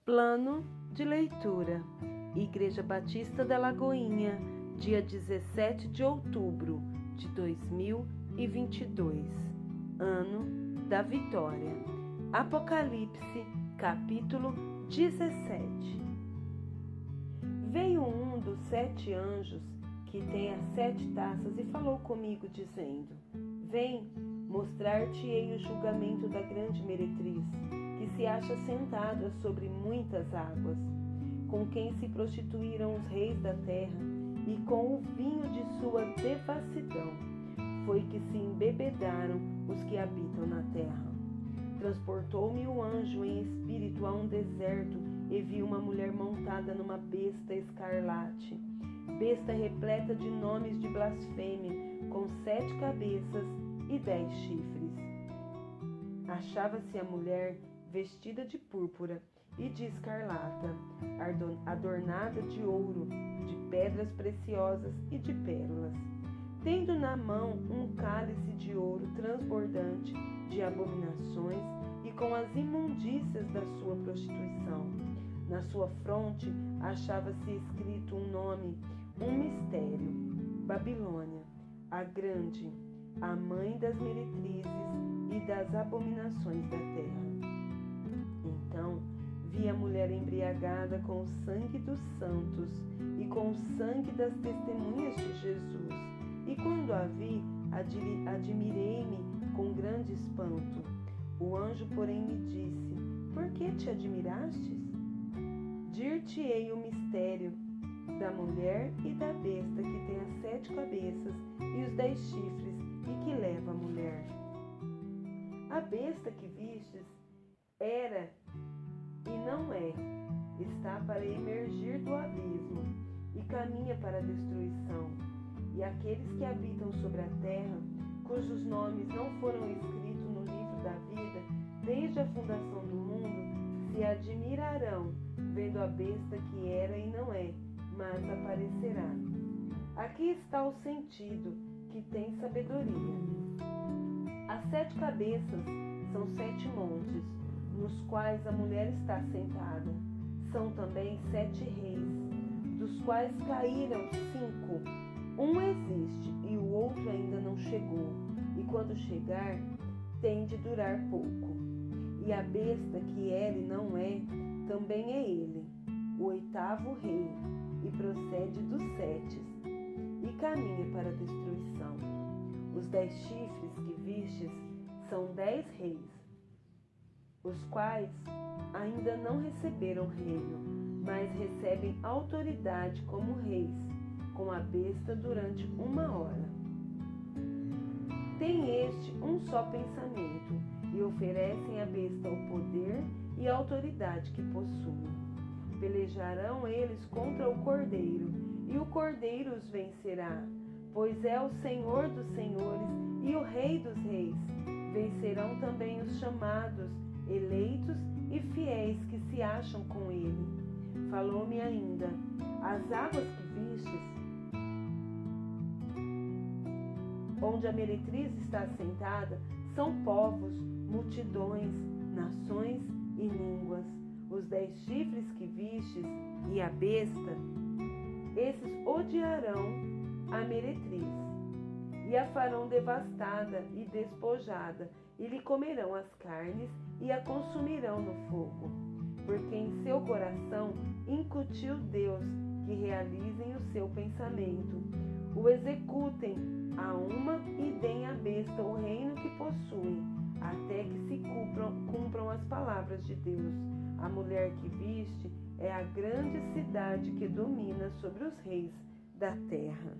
Plano de leitura: Igreja Batista da Lagoinha, dia 17 de outubro de 2022, ano da vitória. Apocalipse, capítulo 17. Veio um dos 7 anjos que tem as 7 taças e falou comigo, dizendo: Vem, mostrar-te-ei o julgamento da grande meretriz, que se acha sentada sobre muitas águas, com quem se prostituíram os reis da terra, e com o vinho de sua devassidão foi que se embebedaram os que habitam na terra. Transportou-me o anjo em espírito a um deserto, e vi uma mulher montada numa besta escarlate, besta repleta de nomes de blasfêmia, com 7 cabeças e 10 chifres. Achava-se a mulher vestida de púrpura e de escarlata, adornada de ouro, de pedras preciosas e de pérolas, tendo na mão um cálice de ouro transbordante de abominações e com as imundícias da sua prostituição. Na sua fronte achava-se escrito um nome, um mistério: Babilônia, a grande, a mãe das meretrizes e das abominações da terra. Então vi a mulher embriagada com o sangue dos santos e com o sangue das testemunhas de Jesus. E quando a vi, admirei-me com grande espanto. O anjo, porém, me disse: Por que te admirastes? Dir-te-ei o mistério da mulher e da besta que tem as 7 cabeças e os 10 chifres e que leva a mulher. A besta que vistes era e não é, está para emergir do abismo e caminha para a destruição. E aqueles que habitam sobre a terra, cujos nomes não foram escritos no livro da vida desde a fundação do mundo, se admirarão vendo a besta que era e não é, mas aparecerá. Aqui está o sentido que tem sabedoria. As 7 cabeças são 7 montes, nos quais a mulher está sentada. São também 7 reis, dos quais caíram 5. Um existe e o outro ainda não chegou, e quando chegar, tem de durar pouco. E a besta que era e não é, também é ele, o 8º rei, e procede dos 7, e caminha para a destruição. Os 10 chifres que vistes são 10 reis, os quais ainda não receberam reino, mas recebem autoridade como reis, com a besta durante 1 hora. Tem este um só pensamento, e oferecem à besta o poder e a autoridade que possuem. Pelejarão eles contra o Cordeiro, e o Cordeiro os vencerá, pois é o Senhor dos senhores e o Rei dos reis. Vencerão também os chamados, eleitos e fiéis que se acham com ele. Falou-me ainda: as águas que vistes, onde a meretriz está assentada, são povos, multidões, nações e línguas. Os 10 chifres que vistes e a besta, esses odiarão a meretriz, e a farão devastada e despojada, e lhe comerão as carnes e a consumirão no fogo, porque em seu coração incutiu Deus que realizem o seu pensamento, o executem a uma e deem à besta o reino que possuem, até que se cumpram as palavras de Deus. A mulher que viste é a grande cidade que domina sobre os reis da terra.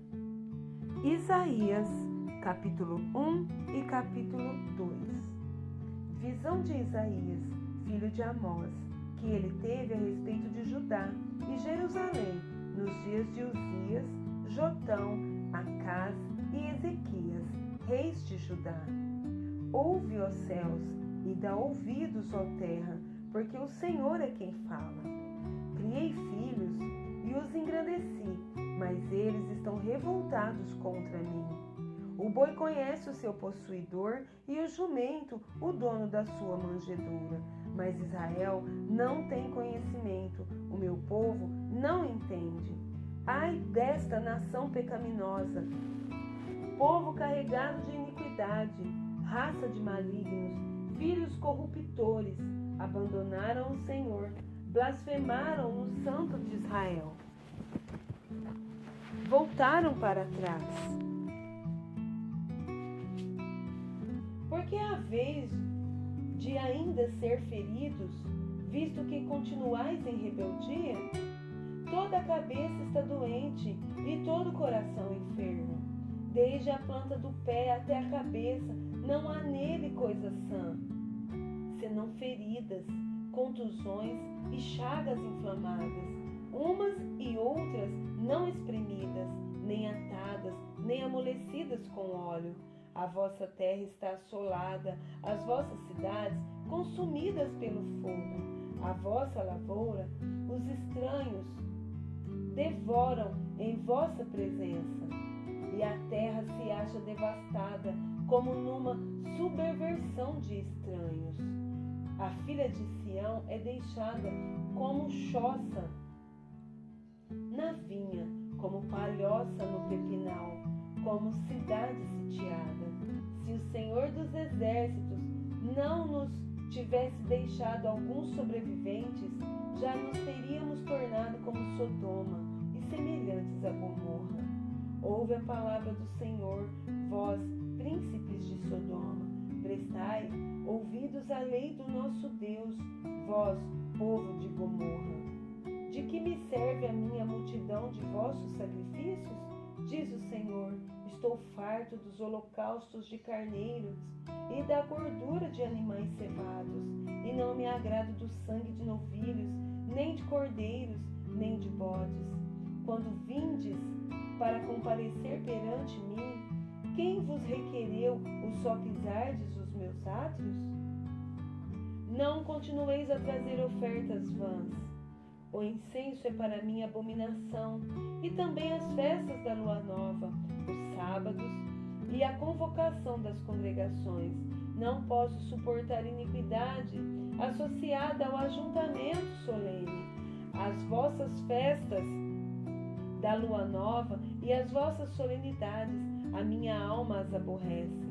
Isaías, capítulo 1 e capítulo 2. Visão de Isaías, filho de Amós, que ele teve a respeito de Judá e Jerusalém, nos dias de Uzias, Jotão, Acás e Ezequias, reis de Judá. Ouve, ó céus, e dá ouvidos, ó terra, porque o Senhor é quem fala. Criei filhos e os engrandeci, mas eles estão revoltados contra mim. O boi conhece o seu possuidor e o jumento o dono da sua manjedoura, Mas Israel não tem conhecimento, o meu povo não entende. Ai desta nação pecaminosa, povo carregado de iniquidade, raça de malignos, filhos corruptores, abandonaram o Senhor, blasfemaram o Santo de Israel. Voltaram para trás. Porque a vez de ainda ser feridos, visto que continuais em rebeldia, toda a cabeça está doente e todo o coração enfermo. Desde a planta do pé até a cabeça, não há nele coisa sã, senão feridas, contusões e chagas inflamadas, umas e outras não espremidas, nem atadas, nem amolecidas com óleo. A vossa terra está assolada, as vossas cidades consumidas pelo fogo. A vossa lavoura, os estranhos devoram em vossa presença. E a terra se acha devastada, como numa subversão de estranhos. A filha de Sião é deixada como choça na vinha, como palhoça no pepinal, como cidade sitiada. Se o Senhor dos Exércitos não nos tivesse deixado alguns sobreviventes, já nos teríamos tornado como Sodoma e semelhantes a Gomorra. Ouve a palavra do Senhor, vós, príncipes de Sodoma. Prestai ouvidos à lei do nosso Deus, vós, povo de Gomorra. De que me serve a minha multidão de vossos sacrifícios? Diz o Senhor, estou farto dos holocaustos de carneiros e da gordura de animais cevados, e não me agrado do sangue de novilhos, nem de cordeiros, nem de bodes. Quando vindes para comparecer perante mim, quem vos requereu o só pisardes os meus átrios? Não continueis a trazer ofertas vãs. O incenso é para mim abominação, e também as festas da lua nova, os sábados e a convocação das congregações. Não posso suportar iniquidade associada ao ajuntamento solene. As vossas festas da lua nova e as vossas solenidades, a minha alma as aborrece.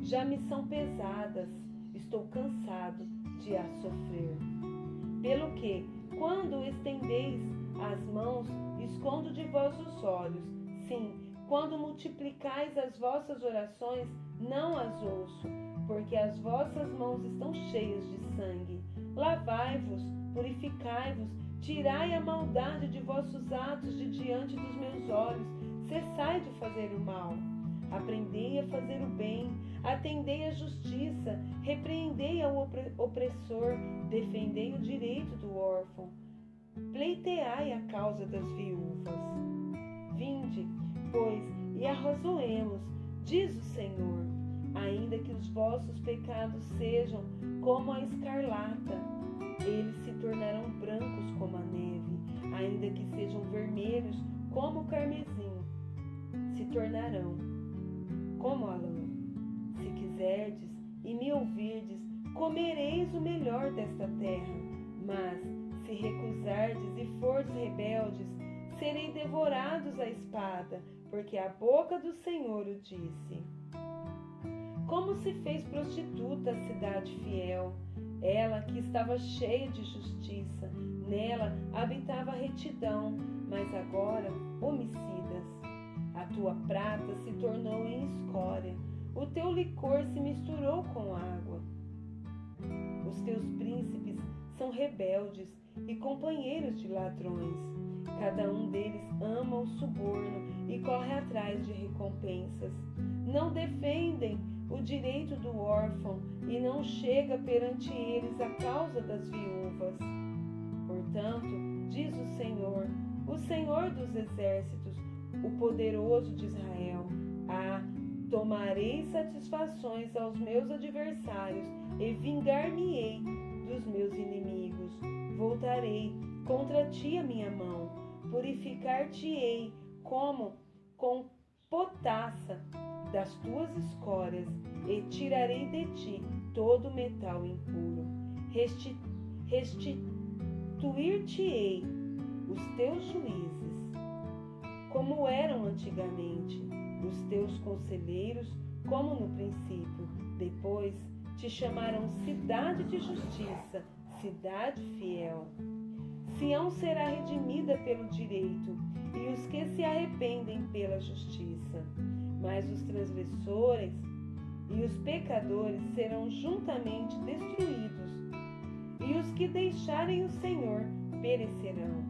Já me são pesadas, estou cansado de as sofrer. Pelo que, quando estendeis as mãos, escondo de vós os olhos. Sim, quando multiplicais as vossas orações, não as ouço, porque as vossas mãos estão cheias de sangue. Lavai-vos, purificai-vos, tirai a maldade de vossos atos de diante dos meus olhos, cessai de fazer o mal. Aprendei a fazer o bem, atendei a justiça, repreendei ao opressor, defendei o direito do órfão, pleiteai a causa das viúvas. Vinde, pois, e arrazoemos, diz o Senhor, ainda que os vossos pecados sejam como a escarlata, eles se tornarão brancos como a neve, ainda que sejam vermelhos como o carmesim, se tornarão como a lã. Se quiserdes e me ouvirdes, comereis o melhor desta terra. Mas, se recusardes e fordes rebeldes, serei devorados à espada, porque a boca do Senhor o disse. Como se fez prostituta a cidade fiel, ela que estava cheia de justiça, nela habitava retidão, mas agora homicidas. A tua prata se tornou em escória, o teu licor se misturou com água. Os teus príncipes são rebeldes e companheiros de ladrões. Cada um deles ama o suborno e corre atrás de recompensas. Não defendem o direito do órfão e não chega perante eles a causa das viúvas. Portanto, diz o Senhor dos exércitos, o poderoso de Israel: tomarei satisfações aos meus adversários e vingar-me-ei dos meus inimigos. Voltarei contra ti a minha mão, purificar-te-ei como com potassa das tuas escórias, e tirarei de ti todo o metal impuro. restituir-te-ei os teus juízes, como eram antigamente, os teus conselheiros, como no princípio. Depois te chamarão cidade de justiça, cidade fiel. Sião será redimida pelo direito, e os que se arrependem pela justiça. Mas os transgressores e os pecadores serão juntamente destruídos, e os que deixarem o Senhor perecerão.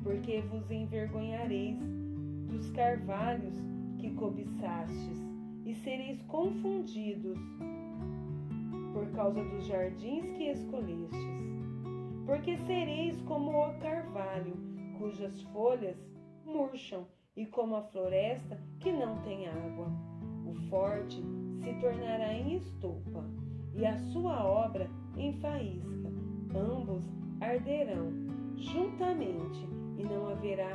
Porque vos envergonhareis dos carvalhos que cobiçastes, e sereis confundidos por causa dos jardins que escolhestes. Porque sereis como o carvalho, cujas folhas murcham, e como a floresta que não tem água. O forte se tornará em estopa, e a sua obra em faísca. Ambos arderão juntamente, e não haverá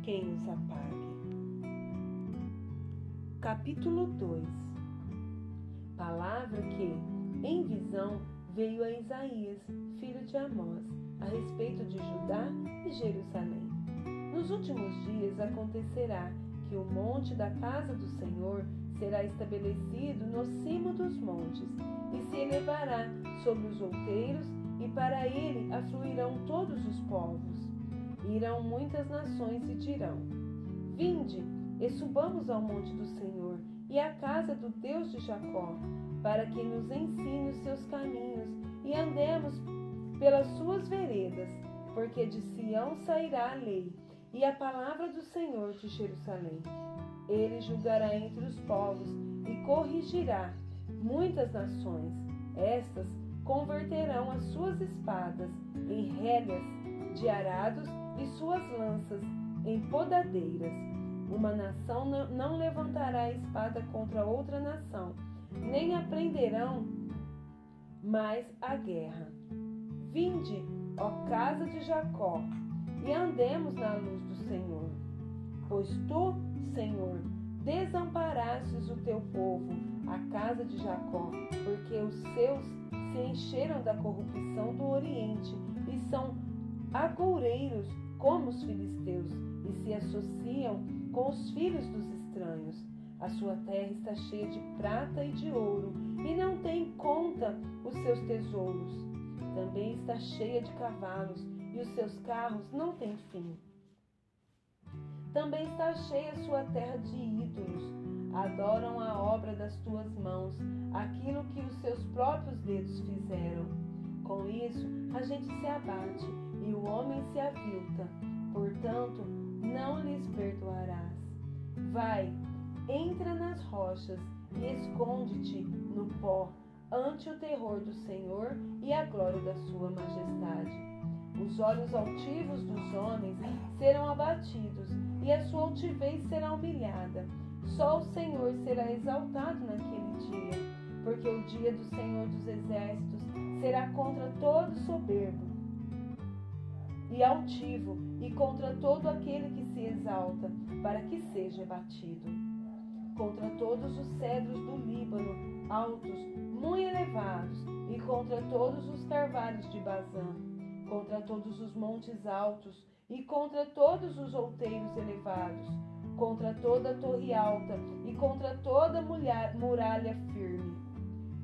quem os apague. Capítulo 2. Palavra que, em visão, veio a Isaías, filho de Amós, a respeito de Judá e Jerusalém. Nos últimos dias acontecerá que o monte da casa do Senhor será estabelecido no cimo dos montes, e se elevará sobre os outeiros, e para ele afluirão todos os povos. Irão muitas nações e dirão: Vinde, e subamos ao monte do Senhor, e à casa do Deus de Jacó, para que nos ensine os seus caminhos, e andemos pelas suas veredas, porque de Sião sairá a lei, e a palavra do Senhor de Jerusalém. Ele julgará entre os povos, e corrigirá muitas nações. Estas converterão as suas espadas em rédeas de arados, e suas lanças em podadeiras. Uma nação não levantará a espada contra outra nação, nem aprenderão mais a guerra. Vinde, ó casa de Jacó, e andemos na luz do Senhor. Pois tu, Senhor, desamparastes o teu povo, a casa de Jacó, porque os seus se encheram da corrupção do Oriente, e são agoureiros como os filisteus, e se associam com os filhos dos estranhos. A sua terra está cheia de prata e de ouro, e não tem conta os seus tesouros. Também está cheia de cavalos, e os seus carros não têm fim. Também está cheia a sua terra de ídolos. Adoram a obra das tuas mãos, aquilo que os seus próprios dedos fizeram. Com isso, a gente se abate, e o homem se avilta. Portanto, não lhes perdoarás. Vai, entra nas rochas e esconde-te no pó, ante o terror do Senhor e a glória da sua majestade. Os olhos altivos dos homens serão abatidos, e a sua altivez será humilhada. Só o Senhor será exaltado naquele dia, porque o dia do Senhor dos Exércitos será contra todo soberbo e altivo, e contra todo aquele que se exalta, para que seja abatido. Contra todos os cedros do Líbano, altos, muito elevados, e contra todos os carvalhos de Bazã, contra todos os montes altos, e contra todos os outeiros elevados, contra toda a torre alta, e contra toda muralha firme,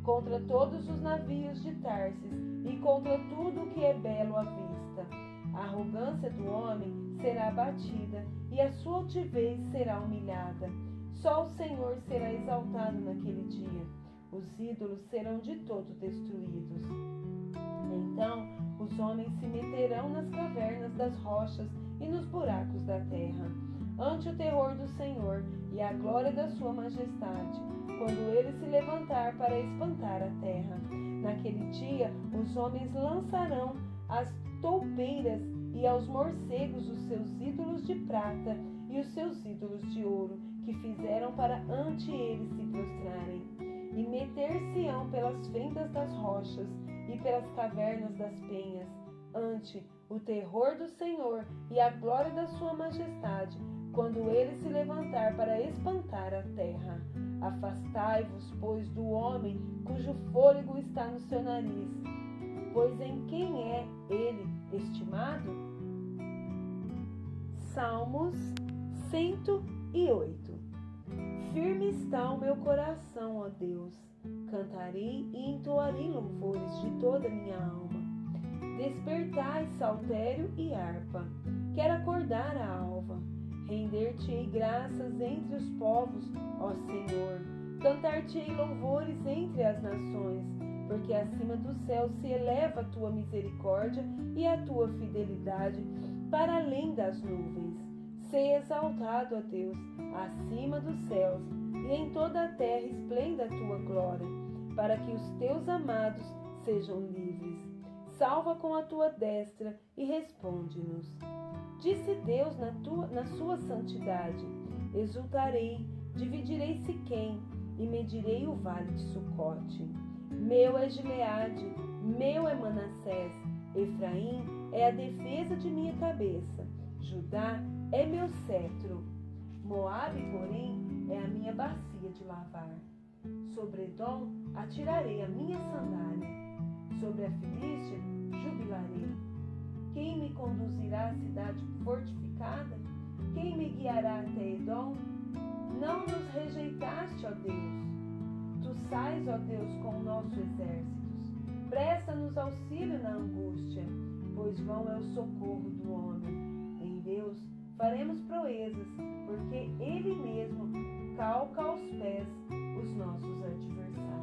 contra todos os navios de Tarsis, e contra tudo o que é belo à vista. A arrogância do homem será abatida, e a sua altivez será humilhada. Só o Senhor será exaltado naquele dia. Os ídolos serão de todo destruídos. Então os homens se meterão nas cavernas das rochas e nos buracos da terra, ante o terror do Senhor e a glória da sua majestade, quando ele se levantar para espantar a terra. Naquele dia os homens lançarão às toupeiras e aos morcegos os seus ídolos de prata e os seus ídolos de ouro, que fizeram para ante eles se prostrarem, e meter-se-ão pelas fendas das rochas e pelas cavernas das penhas, ante o terror do Senhor e a glória da sua majestade, quando ele se levantar para espantar a terra. Afastai-vos, pois, do homem cujo fôlego está no seu nariz, pois em quem é ele estimado? Salmos 108. Firme está o meu coração, ó Deus. Cantarei e entoarei louvores de toda a minha alma. Despertai saltério e harpa. Quero acordar a alva. Render-te-ei graças entre os povos, ó Senhor. Cantar-te-ei louvores entre as nações, porque acima do céu se eleva a tua misericórdia e a tua fidelidade para além das nuvens. Sê exaltado, ó Deus, acima dos céus, e em toda a terra esplenda a tua glória, para que os teus amados sejam livres. Salva com a tua destra e responde-nos. Disse Deus na sua santidade: exultarei, dividirei Siquém e medirei o vale de Sucote. Meu é Gileade, meu é Manassés, Efraim é a defesa de minha cabeça, Judá é meu cetro. Moabe, porém, é a minha bacia de lavar. Sobre Edom atirarei a minha sandália, sobre a Filístia jubilarei. Quem me conduzirá à cidade fortificada? Quem me guiará até Edom? Não nos rejeitaste, ó Deus. Tu sais, ó Deus, com nossos exércitos. Presta-nos auxílio na angústia, pois vão é o socorro do homem. Em Deus faremos proezas, porque Ele mesmo calca aos pés os nossos adversários.